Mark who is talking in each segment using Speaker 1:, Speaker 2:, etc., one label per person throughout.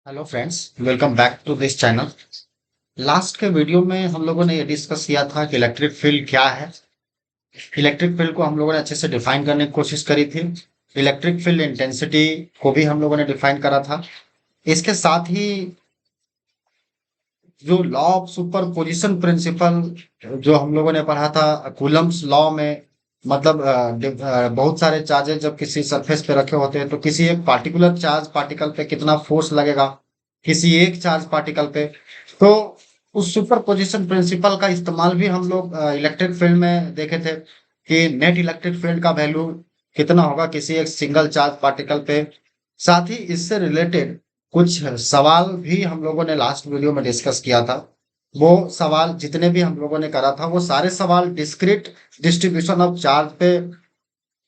Speaker 1: Hello friends, welcome back to this channel. Last के video में हम लोगों ने ये डिस्कस किया था कि इलेक्ट्रिक फील्ड क्या है। इलेक्ट्रिक फील्ड को हम लोगों ने अच्छे से डिफाइन करने की कोशिश करी थी। इलेक्ट्रिक फील्ड इंटेंसिटी को भी हम लोगों ने डिफाइन करा था। इसके साथ ही जो लॉ ऑफ सुपरपोजिशन प्रिंसिपल जो हम लोगों ने पढ़ा था कूलम्ब्स लॉ में, मतलब बहुत सारे चार्जेस जब किसी सरफेस पे रखे होते हैं तो किसी एक पार्टिकुलर चार्ज पार्टिकल पे कितना फोर्स लगेगा किसी एक चार्ज पार्टिकल पे। तो उस सुपरपोजिशन प्रिंसिपल का इस्तेमाल भी हम लोग इलेक्ट्रिक फील्ड में देखे थे कि नेट इलेक्ट्रिक फील्ड का वैल्यू कितना होगा किसी एक सिंगल चार्ज पार्टिकल पे। साथ ही इससे रिलेटेड कुछ सवाल भी हम लोगों ने लास्ट वीडियो में डिस्कस किया था। वो सवाल जितने भी हम लोगों ने करा था वो सारे सवाल डिस्क्रीट डिस्ट्रीब्यूशन ऑफ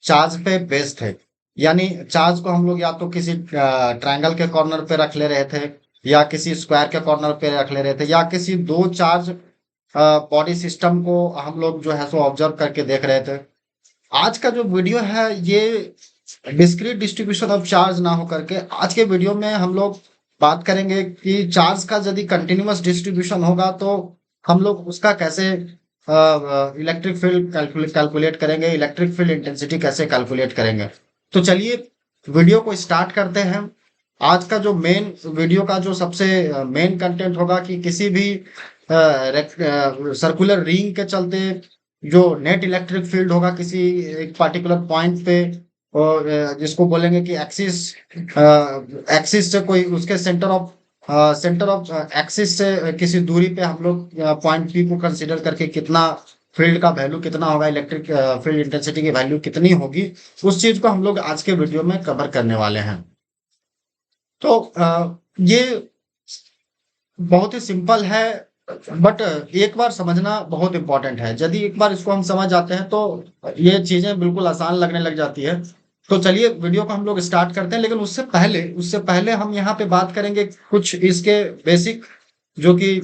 Speaker 1: चार्ज पे बेस्ड थे। यानी चार्ज को हम लोग या तो किसी ट्रायंगल के कॉर्नर पे रख ले रहे थे या किसी स्क्वायर के कॉर्नर पे रख ले रहे थे या किसी दो चार्ज बॉडी सिस्टम को हम लोग जो है सो ऑब्जर्व करके देख रहे थे। आज का जो वीडियो है ये डिस्क्रीट डिस्ट्रीब्यूशन ऑफ चार्ज ना हो करके आज के वीडियो में हम लोग बात करेंगे कि चार्ज का यदि कंटिन्यूअस डिस्ट्रीब्यूशन होगा तो हम लोग उसका कैसे इलेक्ट्रिक फील्ड कैलकुलेट करेंगे, इलेक्ट्रिक फील्ड इंटेंसिटी कैसे कैलकुलेट करेंगे। तो चलिए वीडियो को स्टार्ट करते हैं। आज का जो मेन वीडियो का जो सबसे मेन कंटेंट होगा कि किसी भी सर्कुलर रिंग के चलते जो नेट इलेक्ट्रिक फील्ड होगा किसी एक पार्टिकुलर पॉइंट पे, और जिसको बोलेंगे कि एक्सिस से कोई उसके सेंटर ऑफ एक्सिस से किसी दूरी पे हम लोग पॉइंट पी को कंसीडर करके कितना फील्ड का वैल्यू कितना होगा, इलेक्ट्रिक फील्ड इंटेंसिटी की वैल्यू कितनी होगी, उस चीज को हम लोग आज के वीडियो में कवर करने वाले हैं। तो ये बहुत ही सिंपल है, बट एक बार समझना बहुत इंपॉर्टेंट है। यदि एक बार इसको हम समझ जाते हैं तो ये चीजें बिल्कुल आसान लगने लग जाती है। तो चलिए वीडियो को हम लोग स्टार्ट करते हैं, लेकिन उससे पहले हम यहाँ पे बात करेंगे कुछ इसके बेसिक जो कि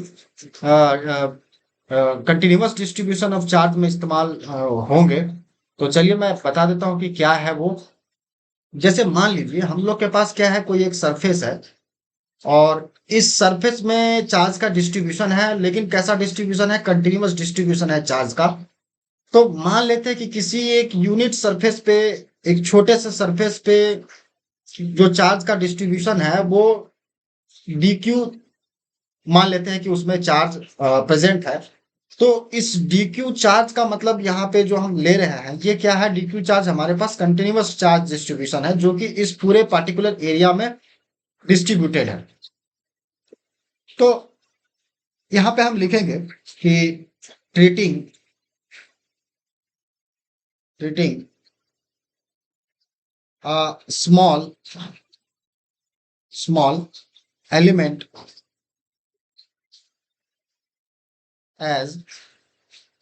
Speaker 1: कंटिन्यूअस डिस्ट्रीब्यूशन ऑफ चार्ज में इस्तेमाल होंगे। तो चलिए मैं बता देता हूँ कि क्या है वो। जैसे मान लीजिए हम लोग के पास क्या है, कोई एक सरफेस है और इस सरफेस में चार्ज का डिस्ट्रीब्यूशन है, लेकिन कैसा डिस्ट्रीब्यूशन है, कंटिन्यूअस डिस्ट्रीब्यूशन है चार्ज का। तो मान लेते हैं कि किसी एक यूनिट सरफेस पे, एक छोटे से सरफेस पे जो चार्ज का डिस्ट्रीब्यूशन है वो dq मान लेते हैं कि उसमें चार्ज प्रेजेंट है। तो इस dq चार्ज का मतलब यहाँ पे जो हम ले रहे हैं ये क्या है, dq चार्ज हमारे पास कंटिन्यूअस चार्ज डिस्ट्रीब्यूशन है जो कि इस पूरे पार्टिकुलर एरिया में डिस्ट्रीब्यूटेड है। तो यहाँ पे हम लिखेंगे कि treating treating small small element as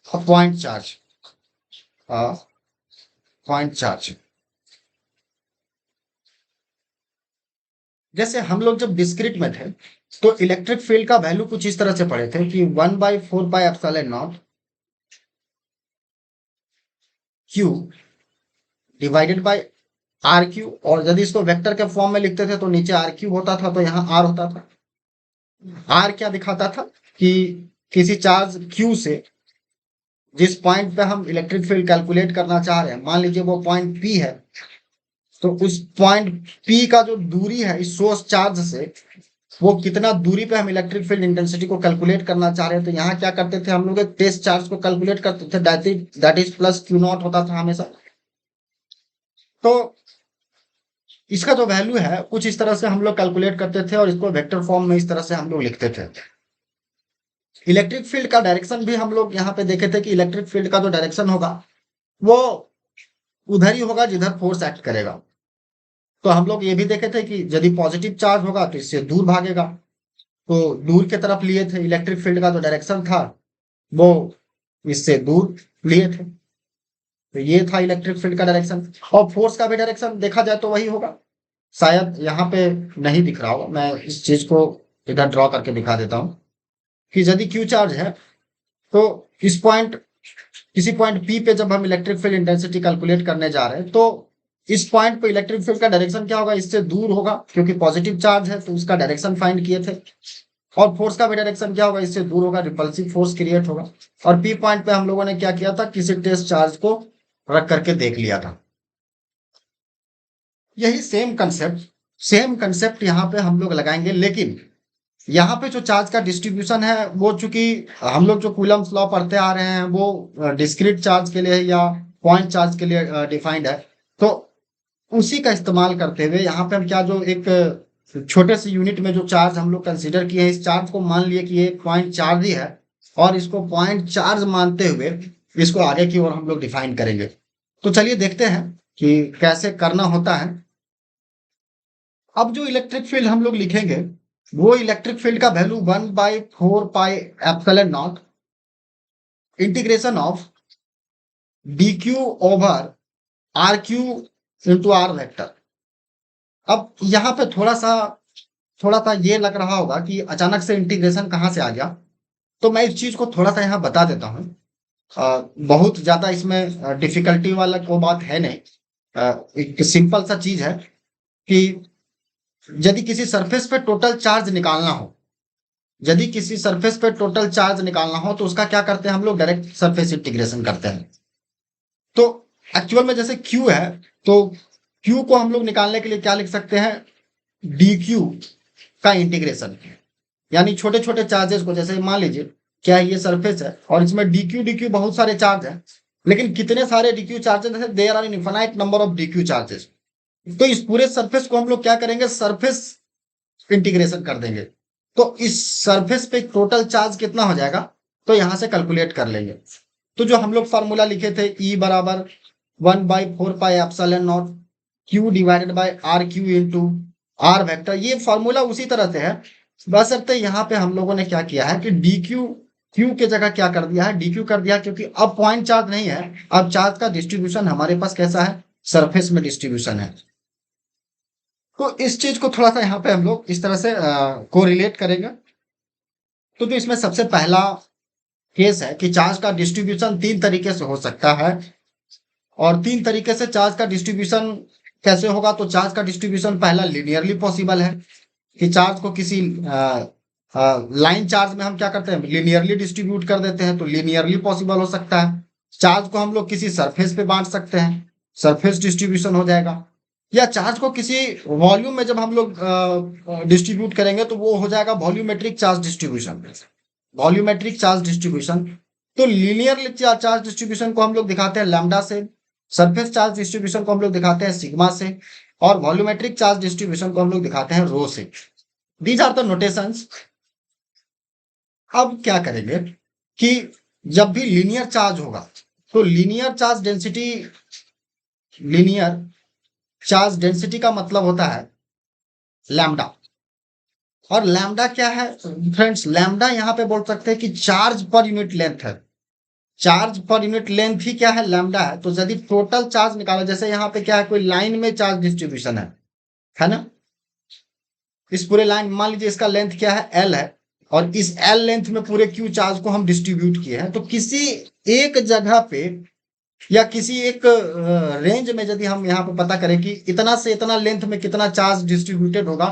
Speaker 1: a a point charge. जैसे हम लोग जब डिस्क्रीट में थे तो इलेक्ट्रिक फील्ड का वैल्यू कुछ इस तरह से पढ़े थे कि 1/4 pi epsilon not q divided by r q, और यदि इसको वेक्टर के फॉर्म में लिखते थे तो नीचे आर क्यू होता था तो यहाँ आर होता था। आर क्या दिखाता था कि किसी चार्ज क्यू से जिस पॉइंट पे हम इलेक्ट्रिक फील्ड कैलकुलेट करना चाह रहे हैं, मान लीजिए वो पॉइंट पी है, तो उस पॉइंट पी का जो दूरी है इस सोर्स चार्ज से, वो कितना दूरी पे हम इलेक्ट्रिक फील्ड इंटेंसिटी को कैलकुलेट करना चाह रहे हैं। तो यहाँ क्या करते थे हम लोग, एक टेस्ट चार्ज को कैलकुलेट करते थे, that is plus Q not होता था हमेशा। तो इसका जो वैल्यू है कुछ इस तरह से हम लोग कैलकुलेट करते थे और इसको वेक्टर फॉर्म में इस तरह से हम लोग लिखते थे। इलेक्ट्रिक फील्ड का डायरेक्शन भी हम लोग यहाँ पे देखे थे कि इलेक्ट्रिक फील्ड का जो डायरेक्शन होगा वो उधर ही होगा जिधर फोर्स एक्ट करेगा। तो हम लोग ये भी देखे थे कि यदि पॉजिटिव चार्ज होगा तो इससे दूर भागेगा, तो दूर की तरफ लिए थे। इलेक्ट्रिक फील्ड का जो डायरेक्शन था वो इससे दूर लिए थे। तो ये था इलेक्ट्रिक फील्ड का डायरेक्शन। और फोर्स का भी डायरेक्शन देखा जाए तो वही होगा। शायद यहाँ पे नहीं दिख रहा होगा, मैं इस चीज को इधर ड्रॉ करके दिखा देता हूँ कि यदि क्यू चार्ज है तो इस पॉइंट किसी पॉइंट पी पे जब हम इलेक्ट्रिक फील्ड इंटेंसिटी कैलकुलेट करने जा रहे हैं तो इस पॉइंट पे इलेक्ट्रिक फील्ड का डायरेक्शन क्या होगा, इससे दूर होगा क्योंकि पॉजिटिव चार्ज है तो उसका डायरेक्शन फाइंड किए थे। और फोर्स का भी डायरेक्शन क्या होगा, इससे दूर होगा, रिपल्सिव फोर्स क्रिएट होगा। और पी पॉइंट पे हम लोगों ने क्या किया था, किसी टेस्ट चार्ज को रख करके देख लिया था। यही सेम कंसेप्ट यहाँ पे हम लोग लगाएंगे, लेकिन यहाँ पे जो चार्ज का डिस्ट्रीब्यूशन है वो चूंकि हम लोग जो कूलम्स लॉ पढ़ते आ रहे हैं वो डिस्क्रीट चार्ज के लिए या पॉइंट चार्ज के लिए डिफाइंड है, तो उसी का इस्तेमाल करते हुए यहाँ पे हम क्या, जो एक छोटे से यूनिट में जो चार्ज हम लोग कंसीडर किए हैं, इस चार्ज को मान लिए कि ये पॉइंट चार्ज ही है, और इसको पॉइंट चार्ज मानते हुए इसको आगे की ओर हम लोग डिफाइन करेंगे। तो चलिए देखते हैं कि कैसे करना होता है। अब जो इलेक्ट्रिक फील्ड हम लोग लिखेंगे वो इलेक्ट्रिक फील्ड का value 1/4πε0 integration of dq over rq into r vector. अब यहाँ पे थोड़ा सा ये लग रहा होगा कि अचानक से इंटीग्रेशन कहाँ से आ गया, तो मैं इस चीज को थोड़ा सा यहाँ बता देता हूँ। बहुत ज्यादा इसमें डिफिकल्टी वाला कोई बात है नहीं। एक सिंपल सा चीज है कि यदि किसी सरफेस पे टोटल चार्ज निकालना हो, यदि किसी सरफेस पे टोटल चार्ज निकालना हो तो उसका क्या करते हैं हम लोग, डायरेक्ट सरफेस इंटीग्रेशन करते हैं। तो एक्चुअल में जैसे Q है तो Q को हम लोग निकालने के लिए क्या लिख सकते हैं, dq का इंटीग्रेशन। यानी छोटे छोटे चार्जेस को, जैसे मान लीजिए क्या ये सरफेस है और इसमें dq बहुत सारे चार्ज हैं, लेकिन कितने सारे dq चार्जेस है, there are infinite number of dq charges. तो इस पूरे सरफेस को हम लोग क्या करेंगे, सरफेस इंटीग्रेशन कर देंगे। तो इस सरफेस पे टोटल चार्ज कितना हो जाएगा, तो यहां से कैलकुलेट कर लेंगे। तो जो हम लोग फॉर्मूला लिखे थे E बराबर 1/4πε0 Q divided by r q into r vector, ये फॉर्मूला उसी तरह से है, बशर्ते यहाँ पे हम लोगों ने क्या किया है कि डी क्यू के जगह क्या कर दिया है, dq कर दिया, क्योंकि अब पॉइंट चार्ज नहीं है, अब चार्ज का डिस्ट्रीब्यूशन हमारे पास कैसा है, सरफेस में डिस्ट्रीब्यूशन है। तो इस चीज को थोड़ा सा यहाँ पे हम लोग इस तरह से कोरिलेट करेंगे। तो जो इसमें सबसे पहला केस है कि चार्ज का डिस्ट्रीब्यूशन 3 तरीके से हो सकता है, और 3 तरीके से चार्ज का डिस्ट्रीब्यूशन कैसे होगा, तो चार्ज का डिस्ट्रीब्यूशन पहला लीनियरली पॉसिबल है कि चार्ज को किसी लाइन चार्ज में हम क्या करते हैं, लीनियरली डिस्ट्रीब्यूट कर देते हैं, तो लीनियरली पॉसिबल हो सकता है। चार्ज को हम लोग किसी सरफेस पे बांट सकते हैं, सरफेस डिस्ट्रीब्यूशन हो जाएगा। या चार्ज को किसी वॉल्यूम में जब हम लोग डिस्ट्रीब्यूट करेंगे तो वो हो जाएगा volumetric charge distribution. Volumetric charge distribution, तो लीनियर चार्ज डिस्ट्रीब्यूशन को हम लोग दिखाते हैं लैम्डा से, सरफेस चार्ज डिस्ट्रीब्यूशन को हम लोग दिखाते हैं सिग्मा से, और वॉल्यूमेट्रिक चार्ज डिस्ट्रीब्यूशन को हम लोग दिखाते हैं रो से। These are the notations. अब क्या करेंगे कि जब भी लीनियर चार्ज होगा तो लीनियर चार्ज डेंसिटी का मतलब होता है लैम्डा। और लैम्डा क्या है फ्रेंड्स, लैम्डा यहाँ पे बोल सकते हैं कि चार्ज पर यूनिट लेंथ है। चार्ज पर यूनिट लेंथ ही क्या है, लैम्डा है। तो यदि टोटल चार्ज निकालो, जैसे यहाँ पे क्या है, कोई लाइन में चार्ज डिस्ट्रीब्यूशन है ना, इस पूरे लाइन मान लीजिए इसका लेंथ क्या है, L है, और इस L लेंथ में पूरे Q चार्ज को हम डिस्ट्रीब्यूट किए हैं। तो किसी एक जगह पे या किसी एक रेंज में यदि हम यहाँ पे पता करें कि इतना से इतना लेंथ में कितना चार्ज डिस्ट्रीब्यूटेड होगा,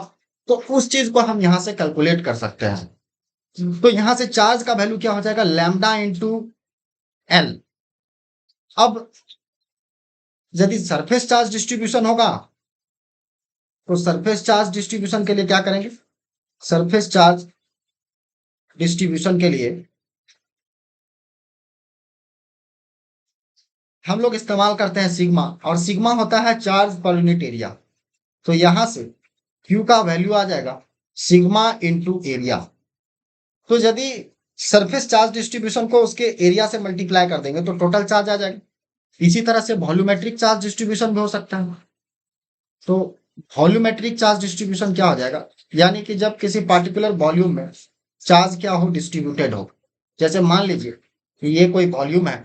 Speaker 1: तो उस चीज को हम यहाँ से कैलकुलेट कर सकते हैं। तो यहाँ से चार्ज का वैल्यू क्या हो जाएगा, लैम्डा इंटू L। अब यदि सरफेस चार्ज डिस्ट्रीब्यूशन होगा तो सरफेस चार्ज डिस्ट्रीब्यूशन के लिए क्या करेंगे, सरफेस चार्ज डिस्ट्रीब्यूशन के लिए हम लोग इस्तेमाल करते हैं सिग्मा, और सिग्मा होता है चार्ज पर यूनिट एरिया। तो यहां से Q का वैल्यू आ जाएगा सिग्मा इंटू एरिया। तो यदि सरफेस चार्ज डिस्ट्रीब्यूशन को उसके एरिया से मल्टीप्लाई कर देंगे तो टोटल चार्ज आ जाएगा। इसी तरह से वॉल्यूमेट्रिक चार्ज डिस्ट्रीब्यूशन भी हो सकता है। तो वॉल्यूमेट्रिक चार्ज डिस्ट्रीब्यूशन क्या हो जाएगा, यानी कि जब किसी पार्टिकुलर वॉल्यूम में चार्ज क्या हो, डिस्ट्रीब्यूटेड हो। जैसे मान लीजिए कि ये कोई वॉल्यूम है,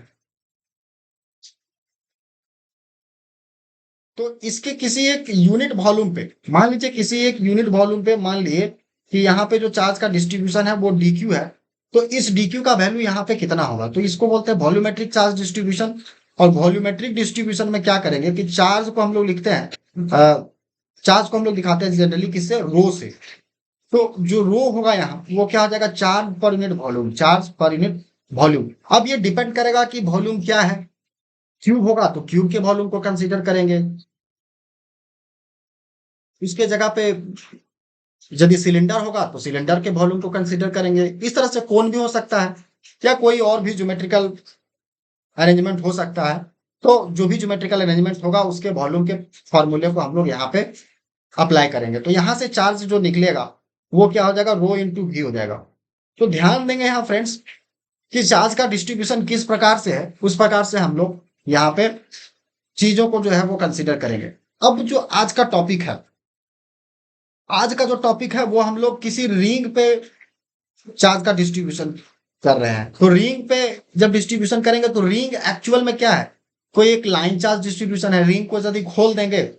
Speaker 1: तो इसके किसी एक यूनिट वॉल्यूम पे, मान लीजिए किसी एक यूनिट वॉल्यूम पे मान लिए कि यहाँ पे जो चार्ज का डिस्ट्रीब्यूशन है वो dq है, तो इस dq का वैल्यू यहाँ पे कितना होगा, तो इसको बोलते हैं वॉल्यूमेट्रिक चार्ज डिस्ट्रीब्यूशन। और वॉल्यूमेट्रिक डिस्ट्रीब्यूशन में क्या करेंगे कि चार्ज को हम लोग लिखते हैं, चार्ज को हम लोग दिखाते हैं जनरली किससे, रो से। तो जो रो होगा यहाँ वो क्या हो जाएगा, charge per unit volume, charge per unit volume. अब ये डिपेंड करेगा कि वॉल्यूम क्या है, क्यूब होगा तो क्यूब के वॉल्यूम को कंसीडर करेंगे, इसके जगह पे यदि सिलेंडर होगा तो सिलेंडर के वॉल्यूम को कंसीडर करेंगे। इस तरह से कोन भी हो सकता है या कोई और भी ज्योमेट्रिकल अरेंजमेंट हो सकता है। तो जो भी ज्योमेट्रिकल अरेंजमेंट होगा उसके वॉल्यूम के फॉर्मूले को हम लोग यहाँ पे अप्लाई करेंगे। तो यहाँ से चार्ज जो निकलेगा वो क्या हो जाएगा, रो इंटू वी हो जाएगा। तो ध्यान देंगे यहाँ फ्रेंड्स कि चार्ज का डिस्ट्रीब्यूशन किस प्रकार से है, उस प्रकार से हम लोग यहाँ पे चीजों को जो है वो कंसीडर करेंगे। अब जो आज का टॉपिक है, आज का जो टॉपिक है वो हम लोग किसी रिंग पे चार्ज का डिस्ट्रीब्यूशन कर रहे हैं। तो रिंग पे जब डिस्ट्रीब्यूशन करेंगे तो रिंग एक्चुअल में क्या है, कोई एक लाइन चार्ज डिस्ट्रीब्यूशन है। रिंग को यदि खोल देंगे,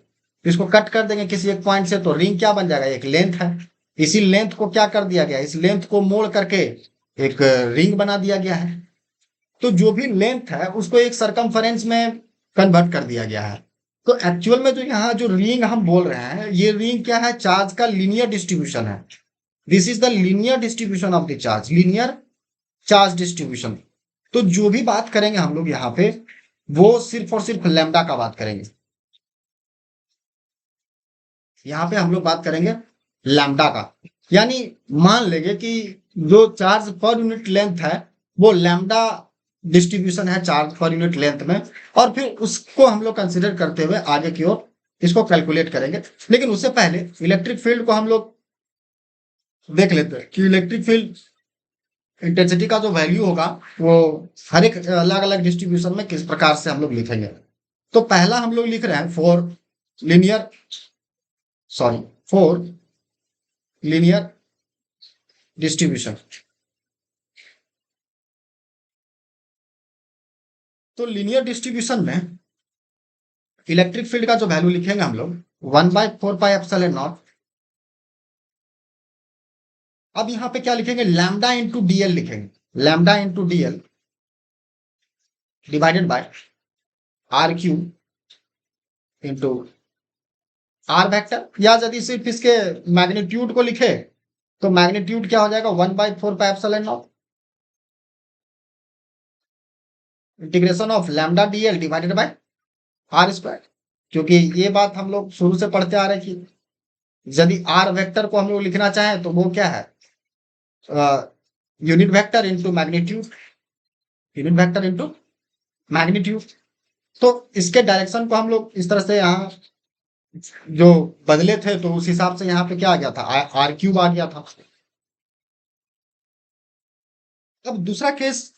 Speaker 1: इसको कट कर देंगे किसी एक पॉइंट से, तो रिंग क्या बन जाएगा, एक लेंथ है। इसी लेंथ को क्या कर दिया गया, इस लेंथ को मोड़ करके एक रिंग बना दिया गया है। तो जो भी लेंथ है उसको एक सरकमफेरेंस में कन्वर्ट कर दिया गया है। तो एक्चुअल में जो यहाँ जो रिंग हम बोल रहे हैं, ये रिंग क्या है, चार्ज का लीनियर डिस्ट्रीब्यूशन है। This is the linear distribution of the charge, linear charge distribution. तो जो भी बात करेंगे हम लोग यहाँ पे वो सिर्फ और सिर्फ लैम्डा का बात करेंगे। यहाँ पे हम लोग बात करेंगे लैम्डा का, यानी मान लेंगे कि जो चार्ज पर यूनिट लेंथ है वो लैम्डा डिस्ट्रीब्यूशन है चार्ज पर यूनिट लेंथ में, और फिर उसको हम लोग कंसिडर करते हुए आगे की ओर इसको कैलकुलेट करेंगे। लेकिन उससे पहले इलेक्ट्रिक फील्ड को हम लोग देख लेते हैं कि इलेक्ट्रिक फील्ड इंटेंसिटी का जो वैल्यू होगा वो हर एक अलग अलग डिस्ट्रीब्यूशन में किस प्रकार से हम लोग लिखेंगे। तो पहला हम लोग लिख रहे हैं लीनियर फोर लीनियर डिस्ट्रीब्यूशन। तो लीनियर डिस्ट्रीब्यूशन में इलेक्ट्रिक फील्ड का जो वैल्यू लिखेंगे हम लोग 1/4πε0। अब यहां पे क्या लिखेंगे, लैम्डा इंटू डीएल लिखेंगे, lambda into dl divided by r q into r vector. या यदि सिर्फ इसके मैग्नीट्यूड को लिखे तो मैग्नीट्यूड क्या हो जाएगा, 1/4πε0 integration of lambda dl divided by r square. क्योंकि ये बात हम लोग शुरू से पढ़ते आ रहे हैं कि यदि आर वेक्टर को हम लोग लिखना चाहें तो वो क्या है, unit vector into magnitude, unit vector into magnitude. तो इसके डायरेक्शन को हम लोग इस तरह से यहाँ जो बदले थे तो उस हिसाब से यहाँ पे क्या आ गया था, आर क्यूब आ गया था। अब दूसरा केस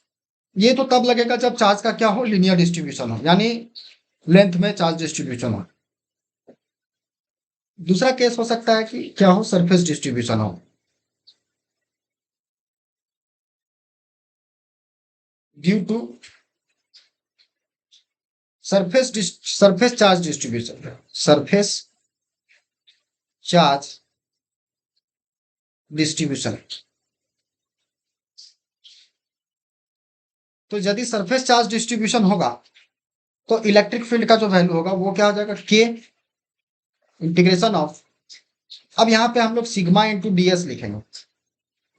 Speaker 1: ये तो तब लगेगा जब चार्ज का क्या हो, लीनियर डिस्ट्रीब्यूशन हो, यानी लेंथ में चार्ज डिस्ट्रीब्यूशन हो। दूसरा केस हो सकता है कि क्या हो, सरफेस डिस्ट्रीब्यूशन हो, due to surface charge distribution, surface charge distribution. तो यदि सरफेस चार्ज डिस्ट्रीब्यूशन होगा तो इलेक्ट्रिक फील्ड का जो वैल्यू होगा वो क्या हो जाएगा, के इंटीग्रेशन ऑफ, अब यहाँ पे हम लोग सिग्मा इंटू डीएस लिखेंगे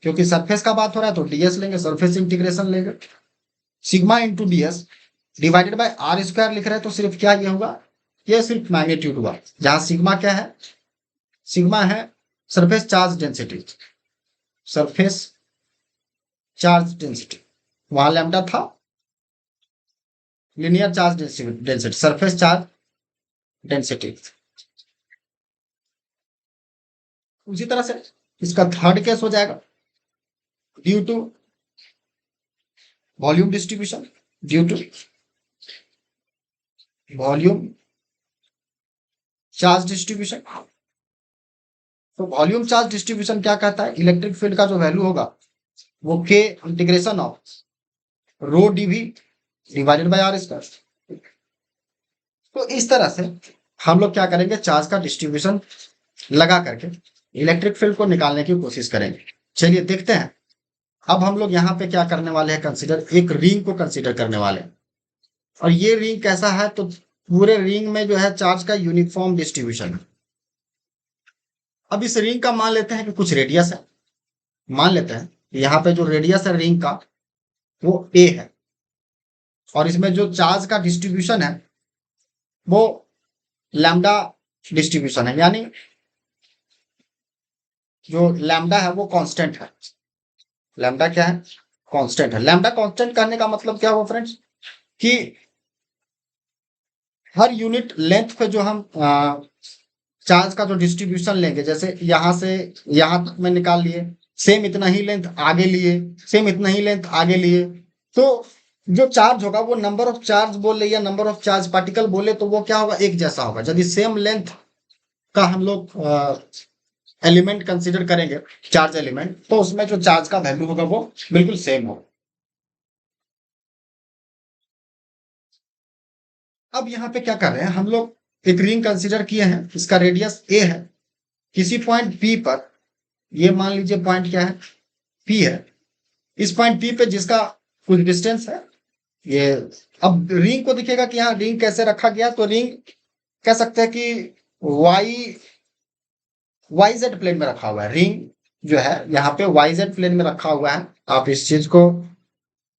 Speaker 1: क्योंकि सरफेस का बात हो रहा है तो डीएस लेंगे, सरफेस इंटीग्रेशन लेंगे, sigma into ds divided by r square लिख रहे हैं। तो सिर्फ क्या ये होगा, ये सिर्फ मैग्नीट्यूड हुआ, जहां सिग्मा क्या है, सिग्मा है surface charge density, surface charge density, वहां लैम्डा था linear charge density, surface charge density. उसी तरह से इसका थर्ड केस हो जाएगा due to volume distribution, due to volume charge distribution. तो वॉल्यूम चार्ज डिस्ट्रीब्यूशन क्या कहता है, इलेक्ट्रिक फील्ड का जो वैल्यू होगा वो k integration of rho dv divided by r square. तो इस तरह से हम लोग क्या करेंगे, चार्ज का डिस्ट्रीब्यूशन लगा करके इलेक्ट्रिक फील्ड को निकालने की कोशिश करेंगे। चलिए देखते हैं। अब हम लोग यहाँ पे क्या करने वाले हैं, कंसीडर एक रिंग को कंसीडर करने वाले हैं। और ये रिंग कैसा है, तो पूरे रिंग में जो है चार्ज का यूनिफॉर्म डिस्ट्रीब्यूशन है। अब इस रिंग का मान लेते हैं कि कुछ रेडियस है, मान लेते हैं यहाँ पे जो रेडियस है रिंग का वो ए है, और इसमें जो चार्ज का डिस्ट्रीब्यूशन है वो लैम्डा डिस्ट्रीब्यूशन है, यानी जो लैम्डा है वो कांस्टेंट है। लैम्डा क्या है, कांस्टेंट है। लैम्डा कांस्टेंट करने का मतलब क्या हुआ फ्रेंड्स, कि हर यूनिट लेंथ पे जो हम चार्ज का जो डिस्ट्रीब्यूशन लेंगे, जैसे यहां से यहां तक में निकाल लिए, सेम इतना ही लेंथ आगे लिए, सेम इतना ही लेंथ आगे लिए, तो जो चार्ज होगा वो नंबर ऑफ चार्ज बोले या नंबर ऑफ चार्ज पार्टिकल बोले तो वो क्या होगा, एक जैसा होगा। यदि सेम लेंथ का हम लोग एलिमेंट कंसीडर करेंगे, चार्ज एलिमेंट, तो उसमें जो चार्ज का वैल्यू होगा वो बिल्कुल सेम होगा। अब यहाँ पे क्या कर रहे हैं हम लोग, एक रिंग कंसीडर किए हैं, इसका रेडियस ए है। किसी पॉइंट पी पर, ये मान लीजिए पॉइंट क्या है, पी है। इस पॉइंट पी पे जिसका कुछ डिस्टेंस है ये, अब रिंग को दिखेगा कि यहाँ रिंग कैसे रखा गया, तो रिंग कह सकते हैं कि वाई वाई जेड प्लेन में रखा हुआ है। रिंग जो है यहाँ पे वाई जेड प्लेन में रखा हुआ है। आप इस चीज को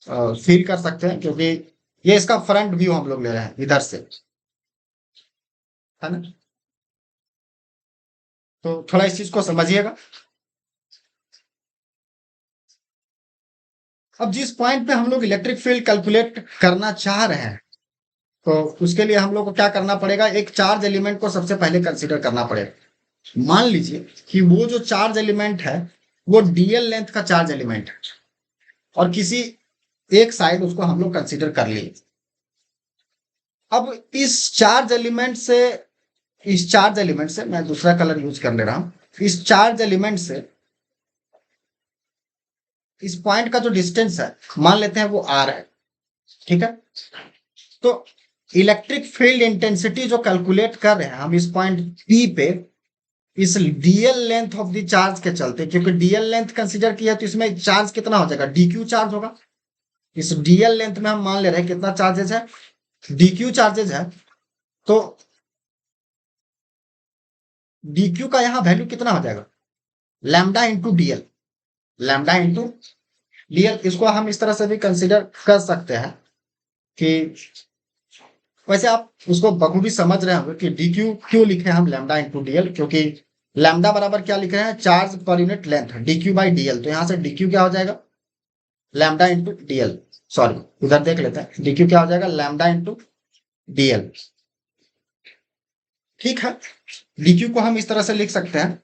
Speaker 1: फील कर सकते हैं, क्योंकि ये इसका फ्रंट व्यू हम लोग ले रहे हैं इधर से, है ना। तो थोड़ा इस चीज को समझिएगा। अब जिस पॉइंट पे हम लोग इलेक्ट्रिक फील्ड कैलकुलेट करना चाह रहे हैं, तो उसके लिए हम लोग को क्या करना पड़ेगा, एक चार्ज एलिमेंट को सबसे पहले कंसीडर करना पड़ेगा। मान लीजिए कि वो जो चार्ज एलिमेंट है वो डीएल लेंथ का चार्ज एलिमेंट है, और किसी एक साइड उसको हम लोग कंसीडर कर लिए। अब इस चार्ज एलिमेंट से मैं दूसरा कलर यूज कर ले रहा हूं। इस चार्ज एलिमेंट से इस पॉइंट का जो डिस्टेंस है मान लेते हैं वो आर है, ठीक है। तो इलेक्ट्रिक फील्ड इंटेंसिटी जो कैलकुलेट कर रहे हैं हम इस पॉइंट पी पे, इस DL length of the charge के चलते, क्योंकि डीएल लेंथ कंसीडर किया तो इसमें चार्ज कितना हो जाएगा, डीक्यू चार्ज होगा। इस डीएल लेंथ में हम मान ले रहे हैं कितना चार्जेस है, डीक्यू चार्जेस है। तो डीक्यू का यहाँ वैल्यू कितना हो जाएगा, lambda into dl, lambda into DL. इसको हम इस तरह से भी कंसीडर कर सकते हैं कि, वैसे आप उसको बखूबी समझ रहे होंगे कि डी क्यू क्यों लिखे हम लैम्डा इंटू डीएल, क्योंकि लैम्डा बराबर क्या लिख रहे हैं, charge per unit length, D Q by DL. तो यहां से डी क्यू क्या हो जाएगा, लैम्डा इंटू डीएल। सॉरी, उधर देख लेते हैं, डी क्यू क्या हो जाएगा, लैम्डा इंटू डीएल। ठीक है, डी क्यू को हम इस तरह से लिख सकते हैं।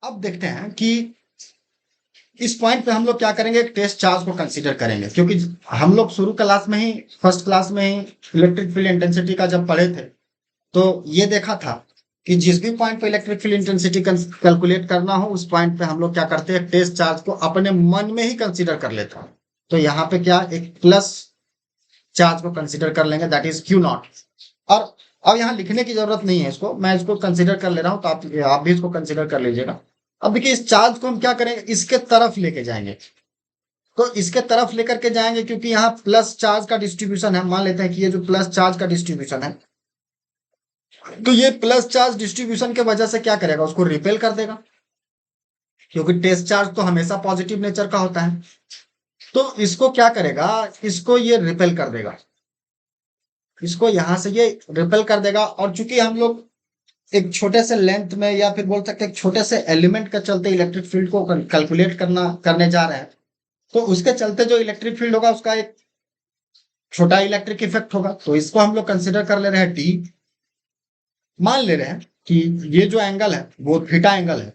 Speaker 1: अब देखते हैं कि इस पॉइंट पे हम लोग क्या करेंगे, एक टेस्ट चार्ज को कंसीडर करेंगे, क्योंकि हम लोग शुरू क्लास में ही, फर्स्ट क्लास में ही इलेक्ट्रिक फील्ड इंटेंसिटी का जब पढ़े थे तो ये देखा था कि जिस भी पॉइंट पे इलेक्ट्रिक फील्ड इंटेंसिटी कैलकुलेट करना हो, उस पॉइंट पे हम लोग क्या करते हैं, टेस्ट चार्ज को अपने मन में ही कंसीडर कर लेते हैं। तो यहाँ पे क्या, एक प्लस चार्ज को कंसीडर कर लेंगे, दैट इज क्यू नॉट। और अब यहाँ लिखने की जरूरत नहीं है, इसको मैं इसको कंसीडर कर ले रहा हूँ, तो आप भी इसको कंसीडर कर लीजिएगा। अब देखिए इस चार्ज को हम क्या करेंगे, इसके तरफ लेके जाएंगे। तो इसके तरफ लेकर के जाएंगे क्योंकि यहाँ प्लस चार्ज का डिस्ट्रीब्यूशन है। मान लेते हैं कि ये जो प्लस चार्ज का डिस्ट्रीब्यूशन है, तो ये प्लस चार्ज डिस्ट्रीब्यूशन के वजह से क्या करेगा, उसको रिपेल कर देगा, क्योंकि टेस्ट चार्ज तो हमेशा पॉजिटिव नेचर का होता है। तो इसको क्या करेगा, इसको ये रिपेल कर देगा, इसको यहां से ये रिपेल कर देगा। और चूंकि हम लोग एक छोटे से लेंथ में, या फिर बोल सकते हैं छोटे से एलिमेंट के चलते इलेक्ट्रिक फील्ड को कैलकुलेट करने जा रहे हैं, तो उसके चलते जो इलेक्ट्रिक फील्ड होगा उसका एक छोटा इलेक्ट्रिक इफेक्ट होगा। तो इसको हम लोग कंसिडर कर ले रहे हैं टी। मान ले रहे हैं कि ये जो एंगल है वो थीटा एंगल है,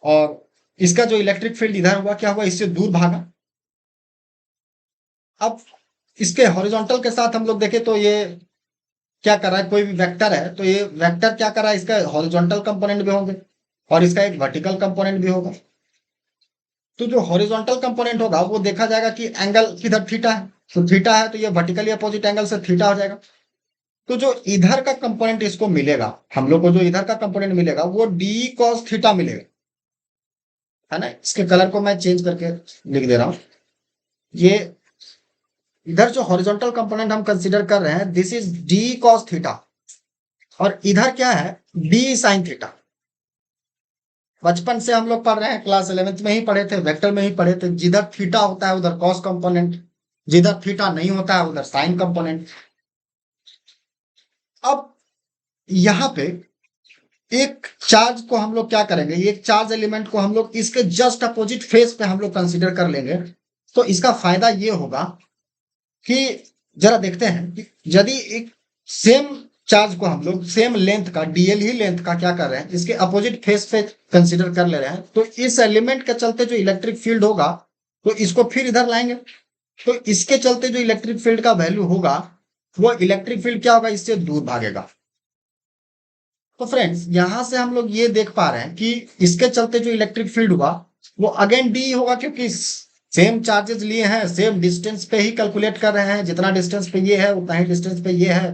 Speaker 1: और इसका जो इलेक्ट्रिक फील्ड इधर हुआ क्या हुआ, इससे दूर भागा। अब इसके हॉरिजॉन्टल के साथ हम लोग देखें तो ये क्या कर रहा है, कोई भी वेक्टर है तो ये वेक्टर क्या कर रहा है, इसका हॉरिजॉन्टल कंपोनेंट भी होंगे और इसका एक वर्टिकल कंपोनेंट भी होगा। तो जो हॉरिजॉन्टल कंपोनेंट होगा वो देखा जाएगा कि एंगल किधर थीटा है, तो थीटा है तो ये वर्टिकली अपोजिट एंगल से थीटा हो जाएगा। तो जो इधर का कंपोनेंट इसको मिलेगा, हम लोग को जो इधर का कंपोनेंट मिलेगा वो डी कॉस थीटा मिलेगा। है ना। इसके कलर को मैं चेंज करके लिख दे रहा हूं। ये इधर जो हॉरिजॉन्टल कंपोनेंट हम कंसीडर कर रहे हैं, this is D cos theta, और इधर क्या है, डी साइन थीटा। बचपन से हम लोग पढ़ रहे हैं, क्लास 11th में ही पढ़े थे, वेक्टर में ही पढ़े थे, जिधर थीटा होता है उधर कॉस कंपोनेंट, जिधर थीटा नहीं होता है उधर साइन कंपोनेंट। अब यहां पे एक चार्ज को हम लोग क्या करेंगे, एक चार्ज एलिमेंट को हम लोग इसके जस्ट अपोजिट फेस पे हम लोग कंसीडर कर लेंगे। तो इसका फायदा ये होगा कि जरा देखते हैं कि यदि एक सेम चार्ज को हम लोग सेम लेंथ का, डीएल ही लेंथ का क्या कर रहे हैं, इसके अपोजिट फेस पे कंसीडर कर ले रहे हैं, तो इस एलिमेंट के चलते जो इलेक्ट्रिक फील्ड होगा तो इसको फिर इधर लाएंगे, तो इसके चलते जो इलेक्ट्रिक फील्ड का वैल्यू होगा वो इलेक्ट्रिक फील्ड क्या होगा, इससे दूर भागेगा। तो फ्रेंड्स यहां से हम लोग ये देख पा रहे हैं कि इसके चलते जो इलेक्ट्रिक फील्ड हुआ वो अगेन डी होगा, क्योंकि सेम चार्जेस लिए हैं, सेम डिस्टेंस पे ही कैलकुलेट कर रहे हैं, जितना डिस्टेंस पे ये है उतना ही डिस्टेंस पे ये है,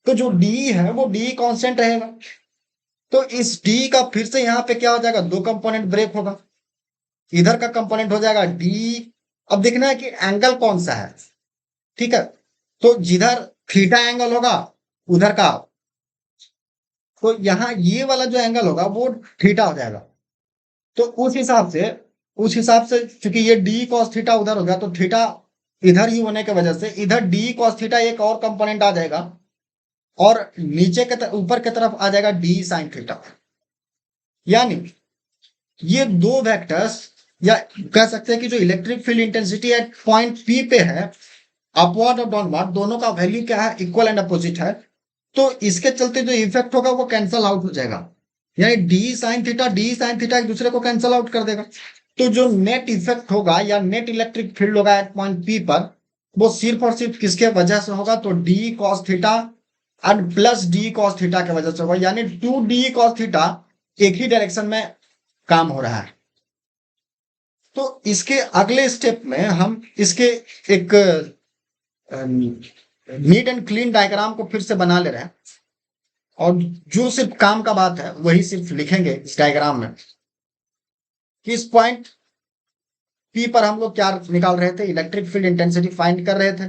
Speaker 1: तो जो डी है वो डी कांस्टेंट रहेगा। तो इस डी का फिर से यहाँ पे क्या हो जाएगा, दो कंपोनेंट ब्रेक होगा, इधर का कंपोनेंट हो जाएगा डी। अब देखना है कि एंगल कौन सा है, ठीक है, तो जिधर थीटा एंगल होगा उधर का, तो यहां ये वाला जो एंगल होगा वो थीटा हो जाएगा। तो उस हिसाब से चूंकि ये डी कॉस थीटा उधर हो गया, तो थीटा इधर ही होने की वजह से इधर डी कॉस थीटा एक और कंपोनेंट आ जाएगा, और नीचे के ऊपर की तरफ आ जाएगा डी साइन थीटा। यानी ये दो वेक्टर्स, या कह सकते हैं कि जो electric field intensity at point P पे है, अपवर्ड और डाउनवर्ड दोनों का वैल्यू क्या है, इक्वल एंड अपोजिट है। तो इसके चलते जो इफेक्ट होगा वो कैंसल आउट हो जाएगा, यानी डी साइन थीटा एक दूसरे को कैंसल आउट कर देगा। तो जो नेट इफेक्ट होगा या नेट इलेक्ट्रिक फील्ड होगा एट पॉइंट पी पर, वो सिर्फ और सिर्फ किसके वजह से होगा, तो D cos theta and plus D cos theta की वजह से होगा, यानी 2d कॉस थीटा एक ही डायरेक्शन में काम हो रहा है। तो इसके अगले स्टेप में हम इसके एक नीट एंड क्लीन डायग्राम को फिर से बना ले रहे हैं, और जो सिर्फ काम का बात है वही सिर्फ लिखेंगे इस डायग्राम में कि इस पॉइंट पी पर हम लोग क्या निकाल रहे थे, इलेक्ट्रिक फील्ड इंटेंसिटी फाइंड कर रहे थे।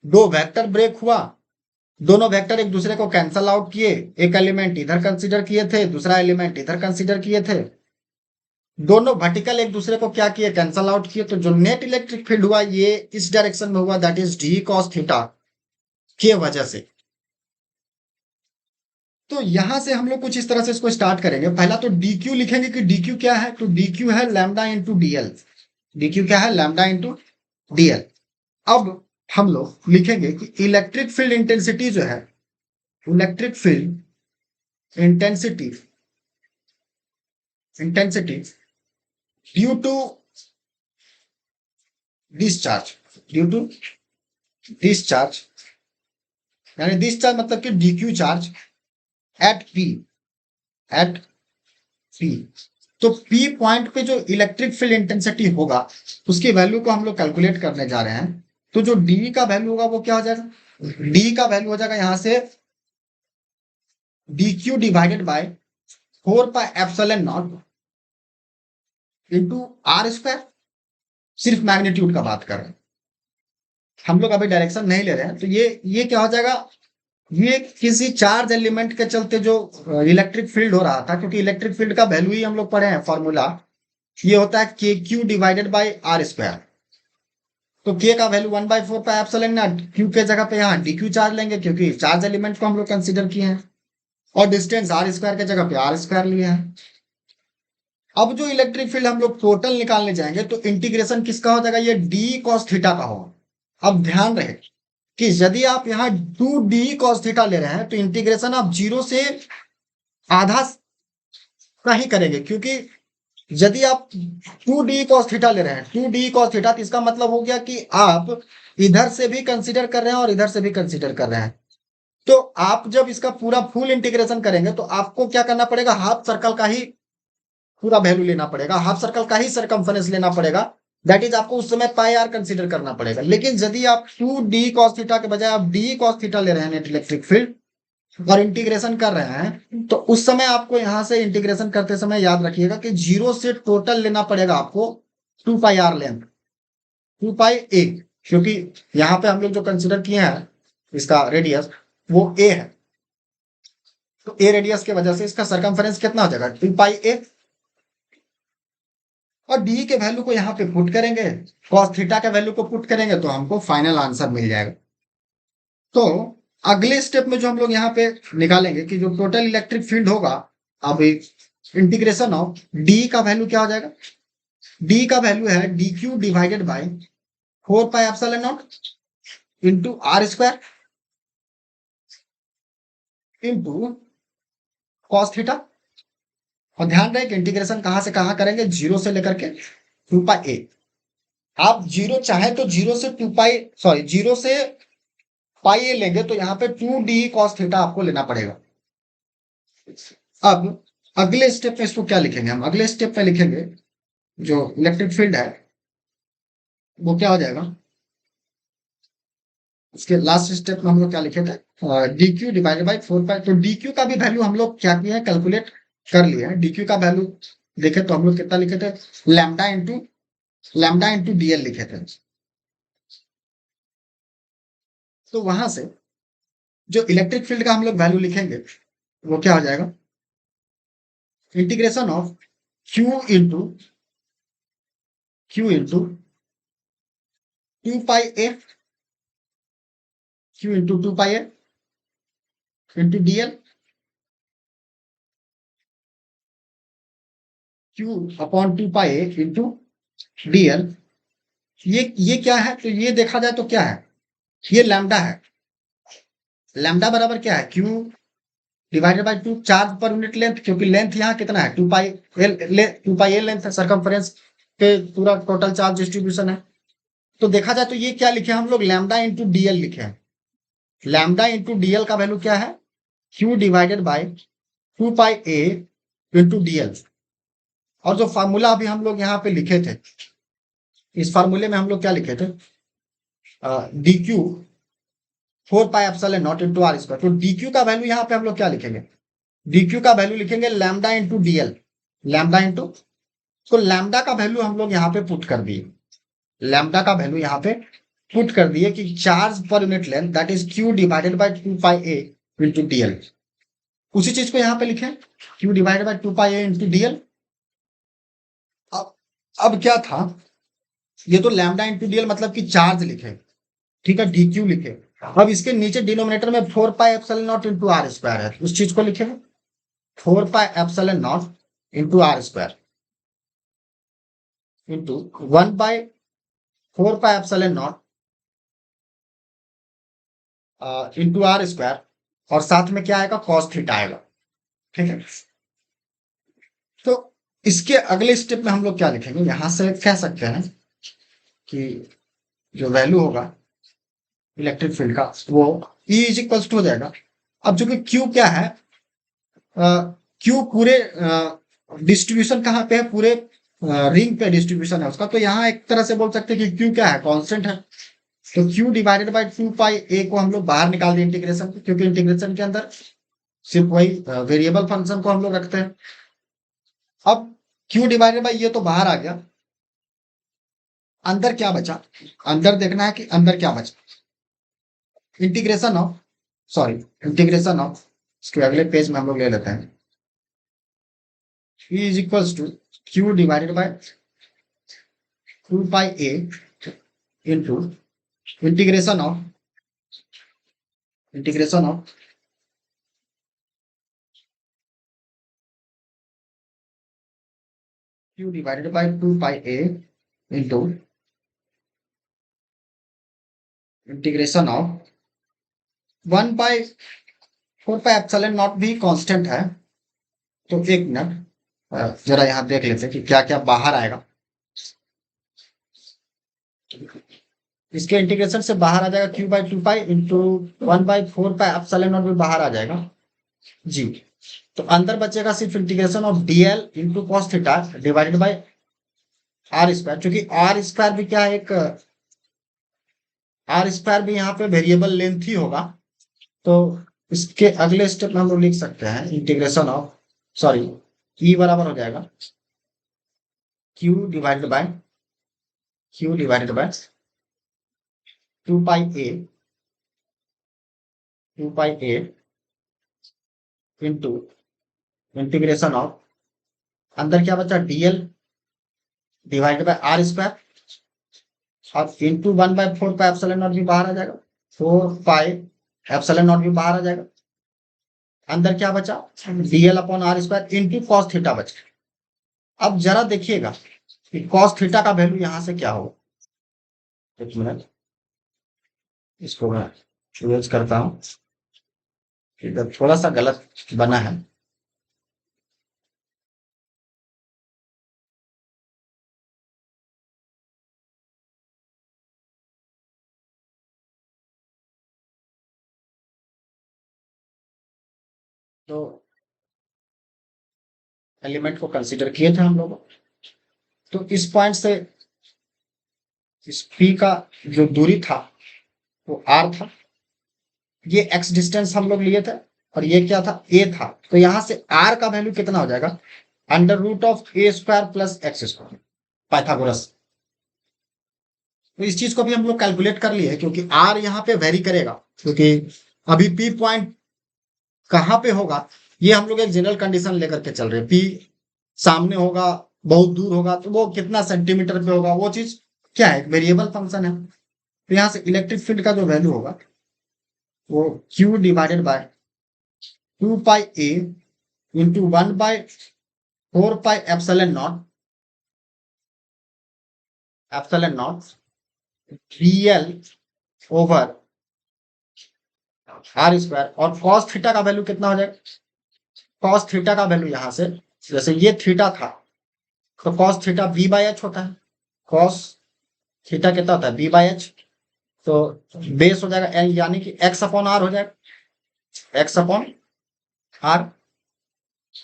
Speaker 1: दो वेक्टर ब्रेक हुआ, दोनों वेक्टर एक दूसरे को कैंसल आउट किए, एक एलिमेंट इधर कंसीडर किए थे, दूसरा एलिमेंट इधर कंसीडर किए थे, दोनों वर्टिकल एक दूसरे को क्या किए, कैंसल आउट किए। तो जो नेट इलेक्ट्रिक फील्ड हुआ ये इस डायरेक्शन में हुआ, that is D cos theta के वजह से। तो यहां से हम लोग कुछ इस तरह से इसको स्टार्ट करेंगे। पहला तो डी क्यू लिखेंगे कि डी क्यू क्या है, तो डी क्यू है lambda into DL. D Q क्या है, लैम्डा इंटू डीएल। अब हम लोग लिखेंगे कि इलेक्ट्रिक फील्ड इंटेंसिटी जो है, electric field intensity due to discharge, यानी डिस्चार्ज मतलब कि d q charge at P. तो पी पॉइंट पे जो इलेक्ट्रिक फील्ड इंटेंसिटी होगा उसकी वैल्यू को हम लोग कैलकुलेट करने जा रहे हैं। तो जो डी का वैल्यू होगा वो क्या हो जाएगा, डी का वैल्यू हो जाएगा यहां से d q divided by 4 pi epsilon not into r square. सिर्फ मैग्नीट्यूड का बात कर रहे हैं हम लोग, अभी डायरेक्शन नहीं ले रहे हैं। तो ये क्या हो जाएगा, ये किसी चार्ज एलिमेंट के चलते जो इलेक्ट्रिक फील्ड हो रहा था, क्योंकि इलेक्ट्रिक फील्ड का वैल्यू ही हम लोग पढ़े हैं फॉर्मूला, ये होता है k q divided by r square. तो के का value 1/4 pi epsilon not, q के जगह पे यहाँ डी क्यू चार्ज लेंगे क्योंकि चार्ज एलिमेंट को हम लोग कंसिडर किए हैं, और डिस्टेंस आर स्क्वायर के जगह पे आर स्क्वायर लिए हैं। अब जो इलेक्ट्रिक फील्ड हम लोग टोटल निकालने जाएंगे तो इंटीग्रेशन किसका हो जाएगा, ये डी कॉस थीटा का होगा। अब ध्यान रहे कि यदि आप यहाँ 2d cos थीटा ले रहे हैं तो इंटीग्रेशन आप 0 से आधा का ही करेंगे, क्योंकि यदि आप 2d cos थीटा ले रहे हैं, 2d cos थीटा, तो इसका मतलब हो गया कि आप इधर से भी कंसीडर कर रहे हैं और इधर से भी कंसीडर कर रहे हैं। तो आप जब इसका पूरा फुल इंटीग्रेशन करेंगे तो आपको क्या करना पड़ेगा, हाफ सर्कल का ही पूरा वैल्यू लेना पड़ेगा, हाफ सर्कल का ही सरकमफरेंस लेना पड़ेगा, दैट इज आपको उस समय पाई आर कंसीडर करना पड़ेगा। लेकिन यदि आप 2d cos थीटा के बजाय आप d cos थीटा ले रहे हैं नेट इलेक्ट्रिक फील्ड, और इंटीग्रेशन कर रहे हैं, तो उस समय आपको यहां से इंटीग्रेशन करते समय याद रखिएगा कि जीरो से टोटल लेना पड़ेगा आपको 2πr लेंथ, 2πa, क्योंकि यहाँ पे हम लोग जो कंसिडर किए हैं इसका रेडियस वो a है, तो a रेडियस की वजह से इसका सरकमफेरेंस कितना हो जाएगा 2πa, और डी के वैल्यू को यहाँ पे पुट करेंगे, कॉस थीटा के वैल्यू को पुट करेंगे तो हमको फाइनल आंसर मिल जाएगा। तो अगले स्टेप में जो हम लोग यहाँ पे निकालेंगे कि जो टोटल इलेक्ट्रिक फील्ड होगा, अब इंटीग्रेशन ऑफ डी का वैल्यू क्या हो जाएगा, डी का वैल्यू है d q divided by 4πε0 into r square into cos theta. और ध्यान रहे कि इंटीग्रेशन कहां से कहां करेंगे, जीरो से लेकर के 2πa। आप जीरो चाहे तो जीरो से 2π, सॉरी जीरो से पाई लेंगे तो यहाँ पे 2d कॉस थीटा आपको लेना पड़ेगा। अब अगले स्टेप में इसको क्या लिखेंगे, हम अगले स्टेप में लिखेंगे जो इलेक्ट्रिक फील्ड है वो क्या हो जाएगा, इसके लास्ट स्टेप में हम लोग क्या लिखे थे, डी क्यू डिवाइडेड बाई 4π। तो डी क्यू का भी वैल्यू हम लोग क्या किए हैं, कैलकुलेट कर लिए हैं। डी क्यू का वैल्यू देखे तो हम लोग कितना लिखे थे, लैम्डा इंटू डीएल लिखे थे। तो वहां से जो इलेक्ट्रिक फील्ड का हम लोग वैल्यू लिखेंगे वो क्या हो जाएगा, integration of Q into 2πa, Q into 2πa into DL, Q upon 2πa into DL. ये क्या है, तो ये देखा जाए तो क्या है, ये लैम्डा है। लैम्डा बराबर क्या है, Q divided by 2 charge per unit length, क्योंकि लेंथ यहाँ कितना है 2πa लेंथ है, सरकमफ्रेंस पे पूरा टोटल चार्ज डिस्ट्रीब्यूशन है। तो देखा जाए तो ये क्या लिखे हम लोग, लैम्डा इंटू डीएल लिखे हैं। लैम्डा इंटू डीएल का वैल्यू क्या है, Q divided by 2πa into DL. और जो फार्मूला अभी हम लोग यहाँ पे लिखे थे, इस फार्मूले में हम लोग क्या लिखे थे, d q 4πε0 into r square. तो डी क्यू का वैल्यू यहाँ पे हम लोग क्या लिखेंगे, डी क्यू का वैल्यू लिखेंगे lambda into dl, lambda into, तो लैम्डा का वैल्यू हम लोग यहाँ पे पुट कर दिए, लैम्डा का वैल्यू यहाँ पे पुट कर दिए कि charge per unit length that is Q divided by 2πa into DL. उसी चीज को यहाँ पे लिखे Q divided by 2πa into DL. अब क्या था, ये तो लैम्डा इंटू डीएल मतलब कि चार्ज लिखे, ठीक है, डी क्यू लिखे। अब इसके नीचे डिनोमिनेटर में 4πε0 इंटू आर स्क्वायर है, उस चीज को लिखे 4πε0 into r square into 1/4πε0 into r square, और साथ में क्या आएगा, कॉस थीटा आएगा, ठीक है। तो इसके अगले स्टेप में हम लोग क्या लिखेंगे, यहां से कह सकते हैं कि जो वैल्यू होगा इलेक्ट्रिक फील्ड का वो E इज इक्वल्स टू हो जाएगा। अब जो कि Q क्या है, Q पूरे डिस्ट्रीब्यूशन कहाँ पे है, पूरे रिंग पे डिस्ट्रीब्यूशन है उसका। तो यहाँ एक तरह से बोल सकते हैं कि Q क्या है, कांस्टेंट है। तो Q डिवाइडेड बाई 2πa को हम लोग बाहर निकाल दें इंटीग्रेशन, क्योंकि इंटीग्रेशन के अंदर सिर्फ वही वेरिएबल फंक्शन को हम लोग रखते हैं। अब Q डिवाइडेड बाई ये तो बाहर आ गया, अंदर क्या बचा, अंदर देखना है कि अंदर क्या बचा, इंटीग्रेशन ऑफ इसके अगले पेज में हम लोग ले लेते हैं, E is equals to Q divided by 2πa into integration of Q divided by 2πa into integration of 1/4πε0 भी कांस्टेंट है। तो एक मिनट जरा यहां देख लेते हैं कि क्या क्या बाहर आएगा। इसके इंटीग्रेशन से बाहर आ जाएगा Q/2π इंटू 1/4πε0 भी बाहर आ जाएगा जी। तो अंदर बचेगा सिर्फ integration of dl into cos theta divided by r square, क्योंकि आर स्क्वायर भी क्या है, एक आर स्क्वायर भी यहाँ पे वेरिएबल लेंथ ही होगा। तो इसके अगले स्टेप में हम लोग लिख सकते हैं इंटीग्रेशन ऑफ, सॉरी, ई बराबर हो जाएगा q divided by 2 pi a into integration of, अंदर क्या बचा, dl divided by r square और इंटू 1/4 पाई एप्सिलॉन नॉट भी बाहर आ जाएगा, 4 पाई एप्सिलॉन नॉट भी बाहर आ जाएगा। अंदर क्या बचा, dl upon r square into cos theta बचा। अब जरा देखिएगा कि कॉस थीटा का वैल्यू यहां से क्या होगा। एक मिनट, इसको मैं यूज करता हूं, इधर थोड़ा सा गलत बना है। तो एलिमेंट को कंसीडर किए थे हम लोग, तो इस पॉइंट से इस पी का जो दूरी था वो आर था, ये एक्स डिस्टेंस हम लोग लिए थे और ये क्या था, ए था। तो यहां से आर का वैल्यू कितना हो जाएगा, √(a²+x², पाइथागोरस। तो इस चीज को भी हम लोग कैलकुलेट कर लिए, क्योंकि आर यहाँ पे वेरी करेगा, क्योंकि अभी पी पॉइंट कहां पे होगा ये हम लोग एक जनरल कंडीशन लेकर के चल रहे हैं। पी सामने होगा, बहुत दूर होगा, तो वो कितना सेंटीमीटर पे होगा, वो चीज क्या है, वेरिएबल फंक्शन है। तो यहाँ से इलेक्ट्रिक फील्ड का जो वैल्यू होगा वो Q/2 pi a into 1/4 pi epsilon not dl over r square. और कॉस थीटा का वैल्यू कितना हो जाएगा, कॉस थीटा का वैल्यू यहां से, जैसे ये थीटा था तो कॉस थीटा b/h होता है, कॉस थीटा कितना होता है b/h, तो बेस हो जाएगा यानी कि x/r हो जाएगा, x/r।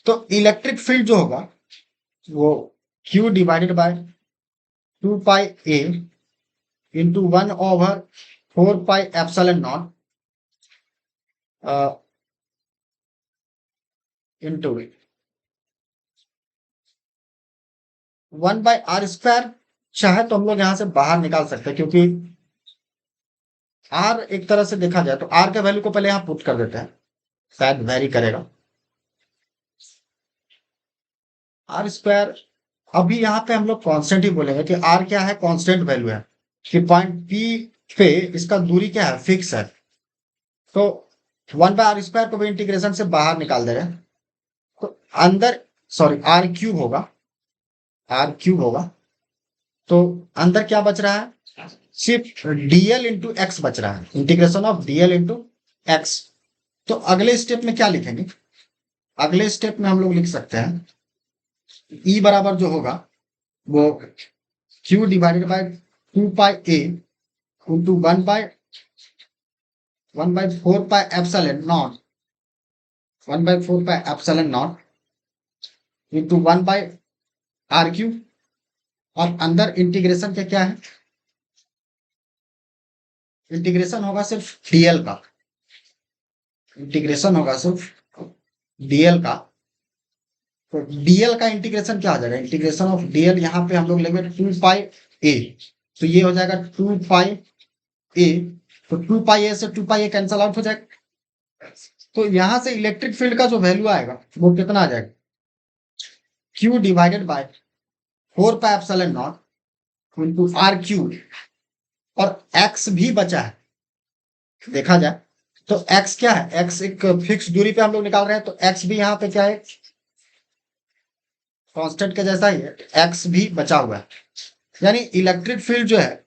Speaker 1: तो इलेक्ट्रिक फील्ड जो होगा वो Q/2 pi a into 1/4 pi epsilon not into 1/r²। चाहे तो हम लोग यहां से बाहर निकाल सकते हैं, क्योंकि आर एक तरह से देखा जाए तो आर के वैल्यू को पहले यहां पुट कर देते हैं, शायद वेरी करेगा। r², अभी यहाँ पे हम लोग कांस्टेंट ही बोलेंगे कि आर क्या है, कांस्टेंट वैल्यू है, कि पॉइंट पी पे इसका दूरी क्या है, फिक्स है। तो 1/r² को भी इंटीग्रेशन से बाहर निकाल दे रहे हैं, तो अंदर, सॉरी, r³ होगा। तो अंदर क्या बच रहा है, सिर्फ dl इंटू एक्स बच रहा है, integration of dl into x. तो अगले स्टेप में क्या लिखेंगे, अगले स्टेप में हम लोग लिख सकते हैं ई बराबर जो होगा वो Q/2 pi a into 1/4 pi epsilon not, 1/4 pi epsilon not into 1/r³। और अंदर इंटीग्रेशन क्या है, इंटीग्रेशन होगा सिर्फ डीएल का, इंटीग्रेशन होगा सिर्फ डीएल का। तो डीएल का इंटीग्रेशन क्या आ जाएगा, इंटीग्रेशन ऑफ डीएल यहाँ पे हम लोग लेंगे 2 पाई ए, तो ये हो जाएगा 2 पाई ए। तो 2 पाई ए से 2 पाई ए कैंसल आउट हो जाएगा। तो यहां से इलेक्ट्रिक फील्ड का जो वैल्यू आएगा वो कितना आ जाएगा, Q/4 pi epsilon not into r³ और x भी बचा है, देखा जाए तो x क्या है, x एक फिक्स दूरी पे हम लोग निकाल रहे हैं, तो x भी यहाँ पे क्या है, कांस्टेंट के जैसा ही है, x भी बचा हुआ है। यानी इलेक्ट्रिक फील्ड जो है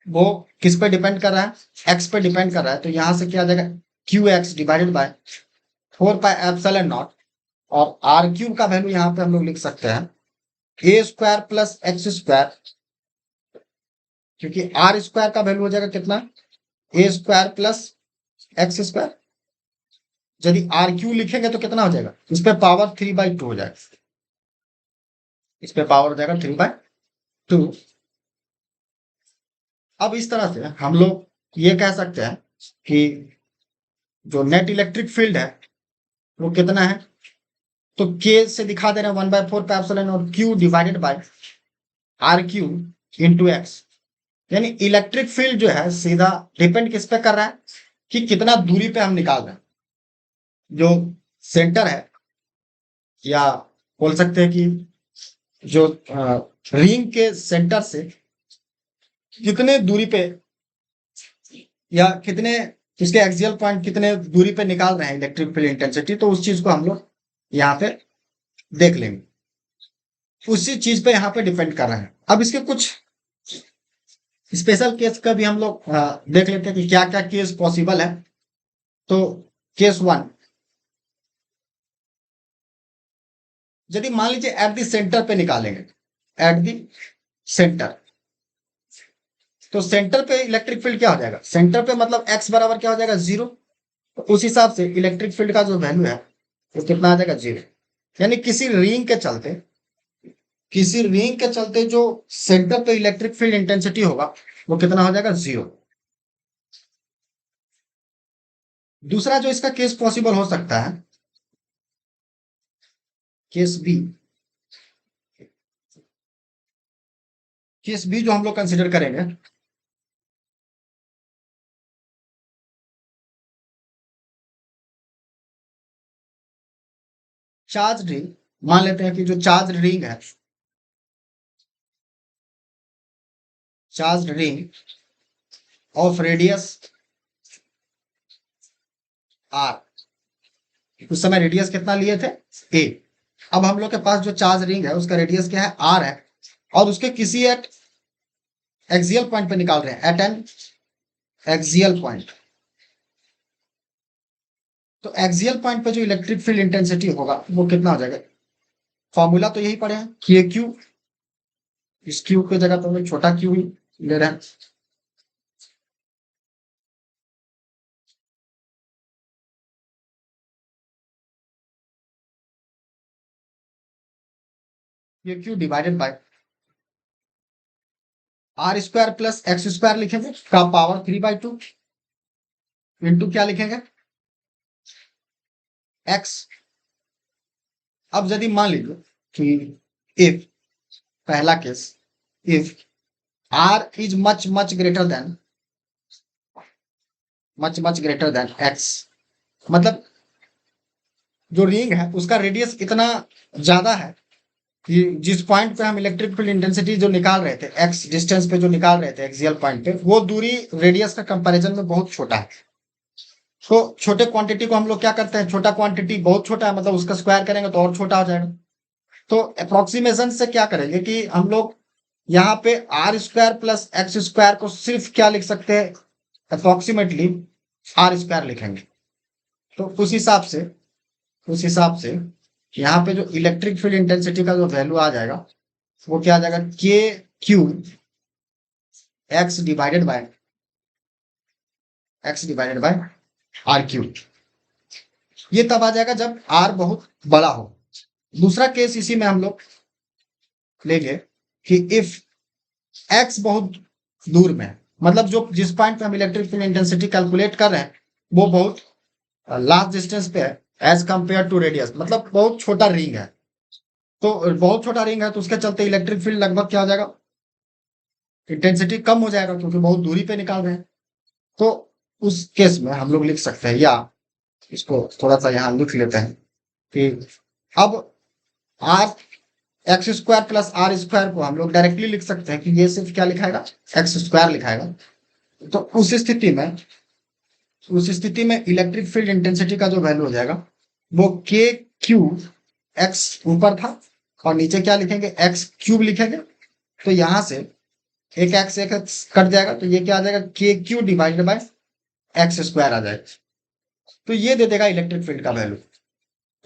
Speaker 1: वो किस पे डिपेंड कर रहा है, x पे डिपेंड कर रहा है। तो यहां से क्या आ जाएगा, Qx/4 पाई एप्सिलॉन नॉट, और r³ का वैल्यू यहां पे हम लोग लिख सकते हैं a² + x², क्योंकि r² का वैल्यू हो जाएगा कितना, a² + x²। यदि r³ लिखेंगे तो कितना हो जाएगा, इस पे पावर 3/2 हो जाएगा, इस पे पावर हो जाएगा 3/2। अब इस तरह से हम लोग ये कह सकते हैं कि जो नेट इलेक्ट्रिक फील्ड है वो कितना है, तो के से दिखा दे रहे हैं 1/4 पाई एप्सिलॉन और q divided by r q into x. यानी इलेक्ट्रिक फील्ड जो है सीधा डिपेंड किस पे कर रहा है कि कितना दूरी पे हम निकाल रहे हैं। जो सेंटर है, या बोल सकते हैं कि जो रिंग के सेंटर से कितने दूरी पे या कितने उसके एक्सियल पॉइंट कितने दूरी पे निकाल रहे हैं इलेक्ट्रिक फील्ड इंटेंसिटी, तो उस चीज को हम लोग यहाँ पे देख लेंगे। उसी चीज पे यहाँ पे डिपेंड कर रहे हैं। अब इसके कुछ स्पेशल केस का भी हम लोग देख लेते हैं कि क्या क्या केस पॉसिबल है। तो केस 1, यदि मान लीजिए एट द सेंटर पे निकालेंगे, एट द सेंटर, तो सेंटर पे इलेक्ट्रिक फील्ड क्या हो जाएगा, सेंटर पे मतलब एक्स बराबर क्या हो जाएगा 0। तो उस हिसाब से इलेक्ट्रिक फील्ड का जो वैल्यू है वो कितना आ जाएगा 0। यानी किसी रिंग के चलते, किसी रिंग के चलते जो सेंटर पे इलेक्ट्रिक फील्ड इंटेंसिटी होगा वो कितना हो जाएगा 0। दूसरा जो इसका केस पॉसिबल हो सकता है, केस बी, केस बी जो हम लोग कंसिडर करेंगे, चार्ज रिंग, मान लेते हैं कि जो चार्ज रिंग है, charge ring of radius r, उस समय रेडियस कितना लिए थे ए। अब हम लोग के पास जो चार्ज रिंग है उसका रेडियस क्या है आर है, और उसके किसी एक एक्सियल पॉइंट पे निकाल रहे हैं, एट एन एक्सियल पॉइंट। तो एक्सियल पॉइंट पे जो इलेक्ट्रिक फील्ड इंटेंसिटी होगा वो कितना हो जाएगा, फॉर्मूला तो यही पढ़े हैं के क्यू, इस क्यू की जगह तो हम लोग छोटा क्यू ही ले रहे हैं। ये q divided by r square plus x square लिखेंगे का पावर 3/2 इंटू क्या लिखेंगे एक्स। अब यदि मान लीजिए कि इफ, पहला case, if r is much much greater than, much much greater than x, मतलब जो रिंग है उसका रेडियस इतना ज्यादा है कि जिस पॉइंट पे हम इलेक्ट्रिक फील्ड इंटेंसिटी जो निकाल रहे थे एक्स डिस्टेंस पे जो निकाल रहे थे एक्सियल पॉइंट पे, वो दूरी रेडियस का कंपैरिजन में बहुत छोटा है। तो छोटे क्वांटिटी को हम लोग क्या करते हैं, छोटा क्वांटिटी बहुत छोटा है मतलब उसका स्क्वायर करेंगे तो और छोटा हो जाएगा। तो अप्रोक्सीमेशन से क्या करेंगे कि हम लोग यहाँ पे r square plus x square को सिर्फ क्या लिख सकते हैं, अप्रोक्सीमेटली आर स्क्वायर लिखेंगे। तो उस हिसाब से, उस हिसाब से यहाँ पे जो इलेक्ट्रिक फील्ड इंटेंसिटी का जो वैल्यू आ जाएगा वो क्या आ जाएगा, k q x divided by, x divided by r q. ये तब आ जाएगा जब आर बहुत बड़ा हो। दूसरा केस इसी में हम लोग लेंगे कि इफ एक्स बहुत दूर में है, मतलब जो जिस पॉइंट पे हम इलेक्ट्रिक फील्ड इंटेंसिटी कैलकुलेट कर रहे हैं वो बहुत लार्ज डिस्टेंस पे है एज कंपेयर टू रेडियस, मतलब बहुत छोटा रिंग है। तो बहुत छोटा रिंग है तो उसके चलते इलेक्ट्रिक फील्ड लगभग क्या हो जाएगा, इंटेंसिटी कम हो जाएगा क्योंकि बहुत दूरी पे निकाल रहे हैं। तो उस केस में हम लोग लिख सकते हैं, या इसको थोड़ा सा यहाँ लिख लेते हैं कि अब r x square plus r square को हम लोग डायरेक्टली लिख सकते हैं कि ये सिर्फ क्या लिखाएगा, एक्स स्क्वायर लिखाएगा। तो उस स्थिति में, उस स्थिति में इलेक्ट्रिक फील्ड इंटेंसिटी का जो वैल्यू हो जाएगा वो के क्यू एक्स ऊपर था और नीचे क्या लिखेंगे एक्स क्यूब लिखेंगे। तो यहां से एक एक्स कट जाएगा तो ये क्या आ जाएगा, k q divided by x square आ जाएगा। तो ये दे देगा इलेक्ट्रिक फील्ड का वैल्यू।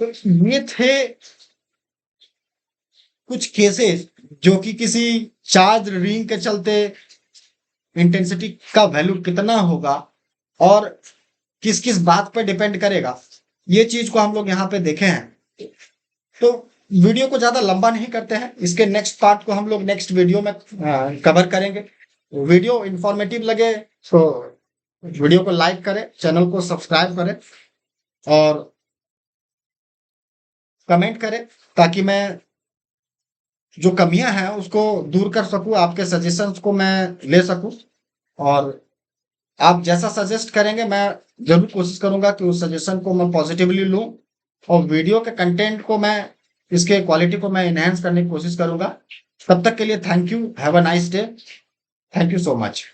Speaker 1: तो ये थे कुछ केसेस जो कि किसी चार्ज रिंग के चलते इंटेंसिटी का वैल्यू कितना होगा और किस किस बात पर डिपेंड करेगा, ये चीज को हम लोग यहाँ पे देखे हैं। तो वीडियो को ज्यादा लंबा नहीं करते हैं, इसके नेक्स्ट पार्ट को हम लोग नेक्स्ट वीडियो में कवर करेंगे। वीडियो इंफॉर्मेटिव लगे तो वीडियो को लाइक करें, चैनल को सब्सक्राइब करें और कमेंट करें, ताकि मैं जो कमियां हैं उसको दूर कर सकूं, आपके सजेशंस को मैं ले सकूं। और आप जैसा सजेस्ट करेंगे मैं जरूर कोशिश करूंगा कि उस सजेशन को मैं पॉजिटिवली लूं और वीडियो के कंटेंट को मैं, इसके क्वालिटी को मैं इनहेंस करने की कोशिश करूंगा। तब तक के लिए thank you, have a nice day, thank you so much.